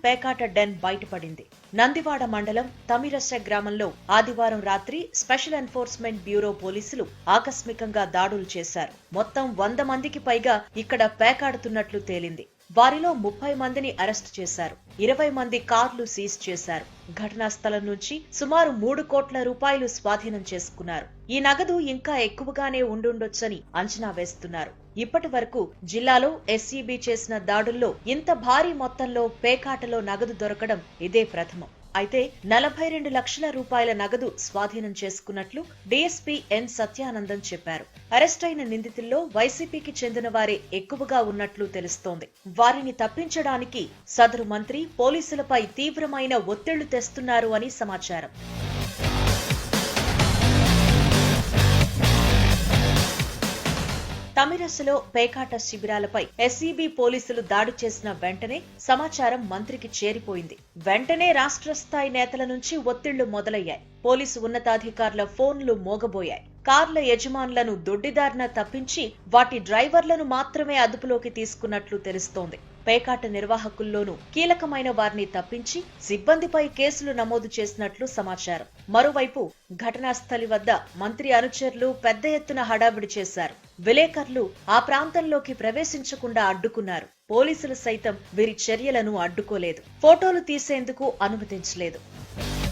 పేకాట డెన్ బయటపడింది. నందివాడ మండలం తమిరస గ్రామంలో ఆదివారం రాత్రి స్పెషల్ ఎన్ఫోర్స్మెంట్ బ్యూరో పోలీసులు ఆకస్మికంగా దాడులు చేశారు. మొత్తం 100 మందికి పైగా ఇక్కడ పేకాడుతున్నట్లు తేలింది. వారిలో 30 మందిని అరెస్టు చేశారు. 20 మంది కార్లు సీజ్ చేశారు. ఘటనా స్థలం నుంచి సుమారు 3 కోట్ల రూపాయలు స్వాధీనం చేసుకున్నారు. ఈ నగదు ఇంకా ఎక్కువగానే ఉండుండొచ్చని అంచనా వేస్తున్నారు. ఇప్పటి వరకు జిల్లాలో ఎస్ఈబీ చేసిన దాడుల్లో ఇంత భారీ మొత్తంలో పేకాటలో నగదు దొరకడం ఇదే ప్రథమం. అయితే 42 లక్షల రూపాయల నగదు స్వాధీనం చేసుకున్నట్లు డీఎస్పీ ఎన్ సత్యానందం చెప్పారు. అరెస్టైన నిందితుల్లో వైసీపీకి చెందిన వారే ఎక్కువగా ఉన్నట్లు తెలుస్తోంది. వారిని తప్పించడానికి సదరు మంత్రి పోలీసులపై తీవ్రమైన ఒత్తిళ్లు తెస్తున్నారు అని సమాచారం. తమిరసలో పేకాట శిబిరాలపై ఎస్ఈబీ పోలీసులు దాడి చేసిన వెంటనే సమాచారం మంత్రికి చేరిపోయింది. వెంటనే రాష్ట్ర స్థాయి నేతల నుంచి ఒత్తిళ్లు మొదలయ్యాయి. పోలీసు ఉన్నతాధికారుల ఫోన్లు మోగబోయాయి. కార్ల యజమానులను దొడ్డిదారిన తప్పించి వాటి డ్రైవర్లను మాత్రమే అదుపులోకి తీసుకున్నట్లు తెలుస్తోంది. పేకాట నిర్వాహకుల్లోనూ కీలకమైన వారిని తప్పించి సిబ్బందిపై కేసులు నమోదు చేసినట్లు సమాచారం. మరోవైపు ఘటనా స్థలి వద్ద మంత్రి అనుచరులు పెద్ద ఎత్తున హడావిడి చేశారు. విలేకరులు ఆ ప్రాంతంలోకి ప్రవేశించకుండా అడ్డుకున్నారు. పోలీసులు సైతం వీరి చర్యలను అడ్డుకోలేదు. ఫోటోలు తీసేందుకు అనుమతించలేదు.